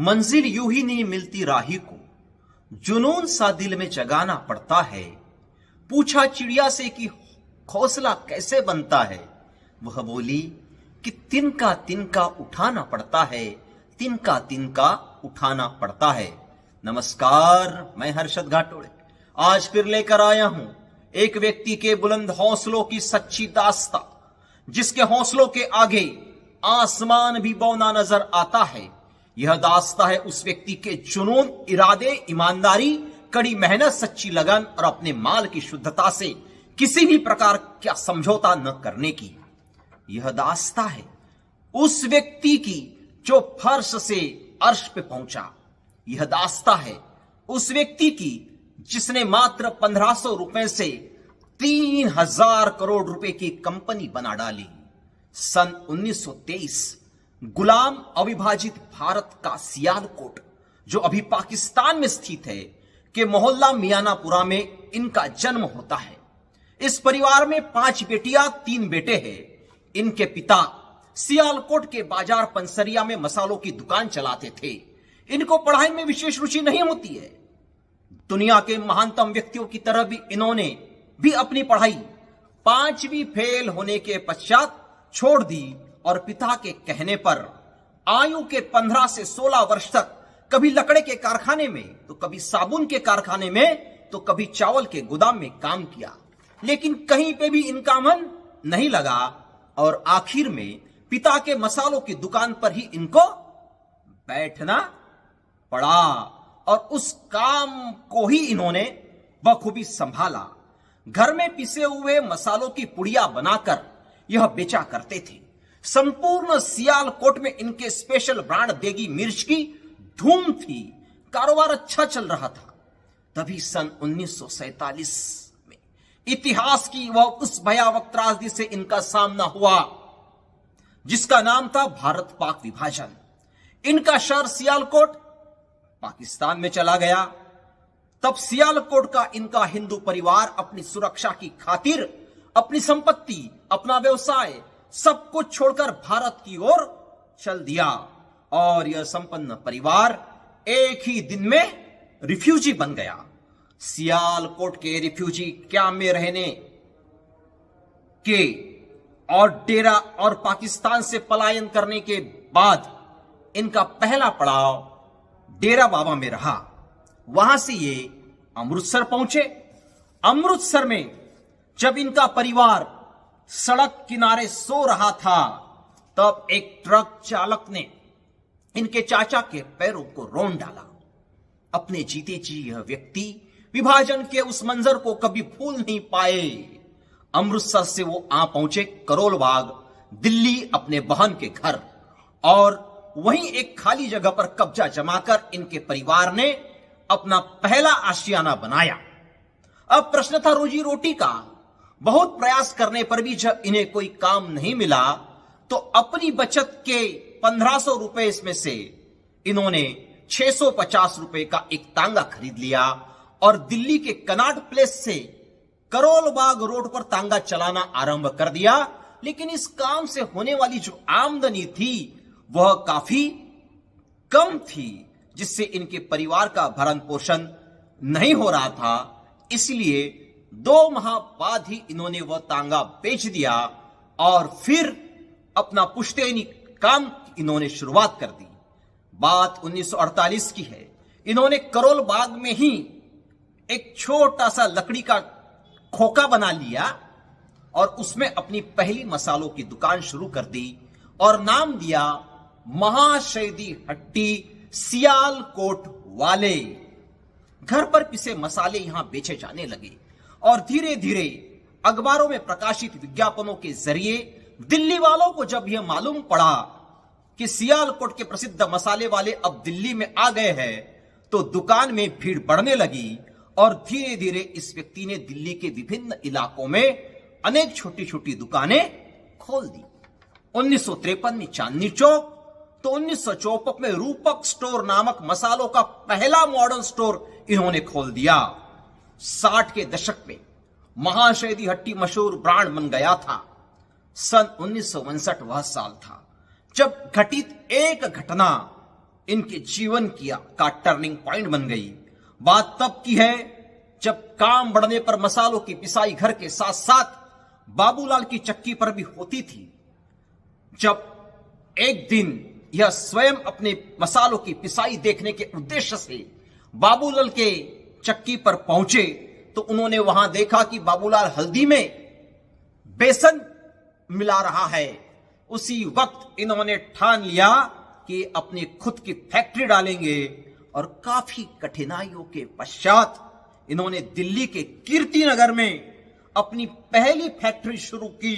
मंजिल यूं ही नहीं मिलती राही को, जुनून सा दिल में जगाना पड़ता है। पूछा चिड़िया से कि घोंसला कैसे बनता है, वह बोली कि तिनका तिनका उठाना पड़ता है, तिनका तिनका उठाना पड़ता है। नमस्कार, मैं हर्षद घाटोड़े आज फिर लेकर आया हूं एक व्यक्ति के बुलंद हौसलों की सच्ची दास्तां, जिसके हौसलों के आगे आसमान भी बौना नजर आता है। यह दास्तां है उस व्यक्ति के जुनून, इरादे, ईमानदारी, कड़ी मेहनत, सच्ची लगन और अपने माल की शुद्धता से किसी भी प्रकार का समझौता न करने की। यह दास्तां है उस व्यक्ति की जो फर्श से अर्श पे पहुंचा। यह दास्तां है उस व्यक्ति की जिसने मात्र 1500 रुपए से 3000 करोड़ रुपए की कंपनी बना डाली। सन 1923 गुलाम अविभाजित भारत का सियालकोट, जो अभी पाकिस्तान में स्थित है, के मोहल्ला मियानापुरा में इनका जन्म होता है। इस परिवार में 5 बेटियां 3 बेटे हैं। इनके पिता सियालकोट के बाजार पंसरिया में मसालों की दुकान चलाते थे। इनको पढ़ाई में विशेष रुचि नहीं होती है। दुनिया के महानतम व्यक्तियों की तरह भी इन्होंने भी अपनी पढ़ाई 5वीं फेल होने के पश्चात छोड़ दी और पिता के कहने पर आयु के 15 से 16 वर्ष तक कभी लकड़े के कारखाने में, तो कभी साबुन के कारखाने में, तो कभी चावल के गोदाम में काम किया। लेकिन कहीं पे भी इनका मन नहीं लगा और आखिर में पिता के मसालों की दुकान पर ही इनको बैठना पड़ा और उस काम को ही इन्होंने बखूबी संभाला। घर में पिसे हुए मसालों की पुड़िया बनाकर यह बेचा करते थे। संपूर्ण सियालकोट में इनके स्पेशल ब्रांड देगी मिर्च की धूम थी। कारोबार अच्छा चल रहा था। तभी सन 1947 में इतिहास की वह उस भयावह त्रासदी से इनका सामना हुआ जिसका नाम था भारत पाक विभाजन। इनका शहर सियालकोट पाकिस्तान में चला गया। तब सियालकोट का इनका हिंदू परिवार अपनी सुरक्षा की खातिर अपनी संपत्ति, अपना व्यवसाय सब कुछ छोड़कर भारत की ओर चल दिया और यह संपन्न परिवार एक ही दिन में रिफ्यूजी बन गया। सियालकोट के रिफ्यूजी कैंप में रहने के और डेरा और पाकिस्तान से पलायन करने के बाद इनका पहला पड़ाव डेरा बाबा में रहा। वहां से ये अमृतसर पहुंचे। अमृतसर में जब इनका परिवार सड़क किनारे सो रहा था, तब एक ट्रक चालक ने इनके चाचा के पैरों को रोन डाला। अपने जीते जी यह व्यक्ति विभाजन के उस मंजर को कभी भूल नहीं पाए। अमृतसर से वो पहुंचे करोल बाग, दिल्ली, अपने बहन के घर, और वहीं एक खाली जगह पर कब्जा जमाकर इनके परिवार ने अपना पहला आशियाना बनाया। अब प्रश्न था रोजी रोटी का। बहुत प्रयास करने पर भी जब इन्हें कोई काम नहीं मिला, तो अपनी बचत के 1500 रुपए इसमें से इन्होंने 650 रुपए का एक तांगा खरीद लिया और दिल्ली के कनाट प्लेस से करोल बाग रोड पर तांगा चलाना आरंभ कर दिया। लेकिन इस काम से होने वाली जो आमदनी थी वह काफी कम थी, जिससे इनके परिवार का भरण पोषण नहीं हो रहा था। इसलिए 2 माह बाद ही इन्होंने वह तांगा बेच दिया और फिर अपना पुश्तैनी काम इन्होंने शुरुआत कर दी। बात 1948 की है। इन्होंने करोल बाग में ही एक छोटा सा लकड़ी का खोखा बना लिया और उसमें अपनी पहली मसालों की दुकान शुरू कर दी और नाम दिया महाशैदी हट्टी सियालकोट वाले। घर पर पिसे मसाले यहां बेचे जाने लगे और धीरे धीरे अखबारों में प्रकाशित विज्ञापनों के जरिए दिल्ली वालों को जब यह मालूम पड़ा कि सियालकोट के प्रसिद्ध मसाले वाले अब दिल्ली में आ गए हैं, तो दुकान में भीड़ बढ़ने लगी और धीरे धीरे इस व्यक्ति ने दिल्ली के विभिन्न इलाकों में अनेक छोटी छोटी दुकानें खोल दी। 1953 में चांदनी चौक, तो 1954 में रूपक स्टोर नामक मसालों का पहला मॉडर्न स्टोर इन्होंने खोल दिया। 60 के दशक में महाशैदी हट्टी मशहूर ब्रांड बन गया था। सन 1959 वह साल था जब घटित एक घटना इनके जीवन का टर्निंग पॉइंट बन गई। बात तब की है जब काम बढ़ने पर मसालों की पिसाई घर के साथ साथ बाबूलाल की चक्की पर भी होती थी। जब एक दिन यह स्वयं अपने मसालों की पिसाई देखने के उद्देश्य से बाबूलाल के चक्की पर पहुंचे तो उन्होंने वहां देखा कि बाबूलाल हल्दी में बेसन मिला रहा है। उसी वक्त इन्होंने ठान लिया कि अपनी खुद की फैक्ट्री डालेंगे और काफी कठिनाइयों के पश्चात इन्होंने दिल्ली के कीर्ति नगर में अपनी पहली फैक्ट्री शुरू की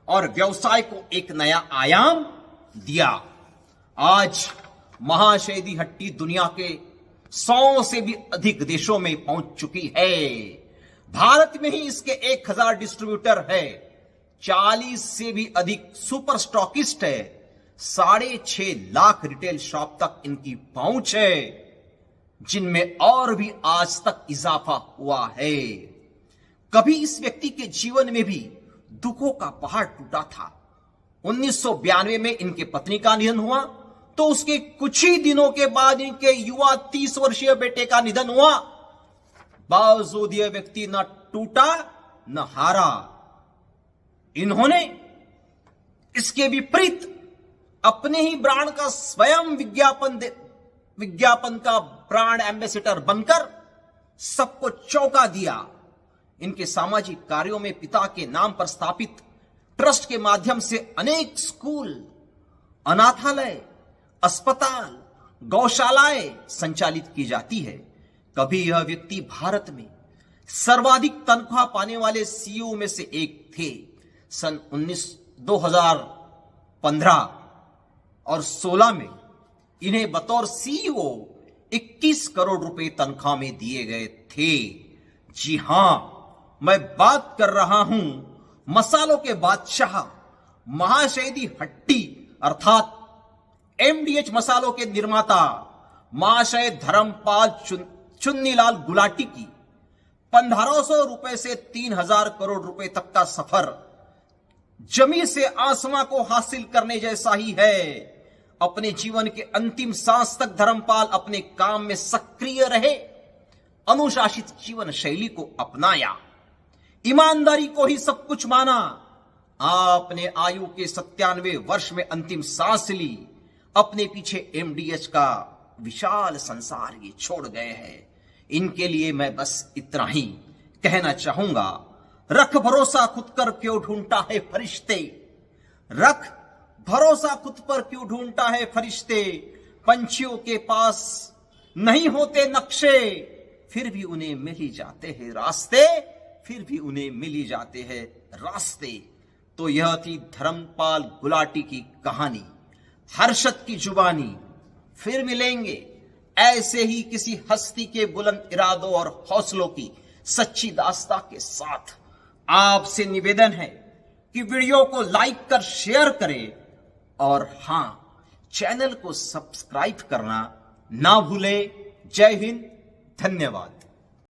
और व्यवसाय को एक नया आयाम दिया। आज महाशयदी हट्टी दुनिया के 100 से भी अधिक देशों में पहुंच चुकी है। भारत में ही इसके 1000 डिस्ट्रीब्यूटर है, 40 से भी अधिक सुपर स्टॉकिस्ट है, 6.5 लाख रिटेल शॉप तक इनकी पहुंच है, जिनमें और भी आज तक इजाफा हुआ है। कभी इस व्यक्ति के जीवन में भी दुखों का पहाड़ टूटा था। 1992 में इनके पत्नी का निधन हुआ तो उसके कुछ ही दिनों के बाद इनके युवा 30 वर्षीय बेटे का निधन हुआ। बावजूद यह व्यक्ति न टूटा न हारा। इन्होंने इसके विपरीत अपने ही ब्रांड का स्वयं विज्ञापन का ब्रांड एम्बेसडर बनकर सबको चौंका दिया। इनके सामाजिक कार्यों में पिता के नाम पर स्थापित ट्रस्ट के माध्यम से अनेक स्कूल, अनाथालय, अस्पताल, गौशालाएं संचालित की जाती है। कभी यह व्यक्ति भारत में सर्वाधिक तनख्वाह पाने वाले सीईओ में से एक थे। सन 2015 और 16 में इन्हें बतौर सीईओ 21 करोड़ रुपए तनख्वाह में दिए गए थे। जी हां, मैं बात कर रहा हूं मसालों के बादशाह महाशयदी हट्टी अर्थात एमडीएच मसालों के निर्माता महाशय धर्मपाल चुन्नीलाल गुलाटी की 1500 रुपए से 3000 करोड़ रुपए तक का सफर जमीन से आसमां को हासिल करने जैसा ही है। अपने जीवन के अंतिम सांस तक धर्मपाल अपने काम में सक्रिय रहे, अनुशासित जीवन शैली को अपनाया, ईमानदारी को ही सब कुछ माना। आपने आयु के 97 वर्ष में अंतिम सांस ली। अपने पीछे एमडीएच का विशाल संसार ये छोड़ गए हैं। इनके लिए मैं बस इतना ही कहना चाहूंगा, रख भरोसा खुद कर क्यों ढूंढता है फरिश्ते, रख भरोसा खुद पर क्यों ढूंढता है फरिश्ते। पंछियों के पास नहीं होते नक्शे, फिर भी उन्हें मिल ही जाते हैं रास्ते, फिर भी उन्हें मिल ही जाते हैं रास्ते। तो यह थी धर्मपाल गुलाटी की कहानी, हर्षद की जुबानी। फिर मिलेंगे ऐसे ही किसी हस्ती के बुलंद इरादों और हौसलों की सच्ची दास्तां के साथ। आपसे निवेदन है कि वीडियो को लाइक कर शेयर करें और हां, चैनल को सब्सक्राइब करना ना भूले। जय हिंद, धन्यवाद।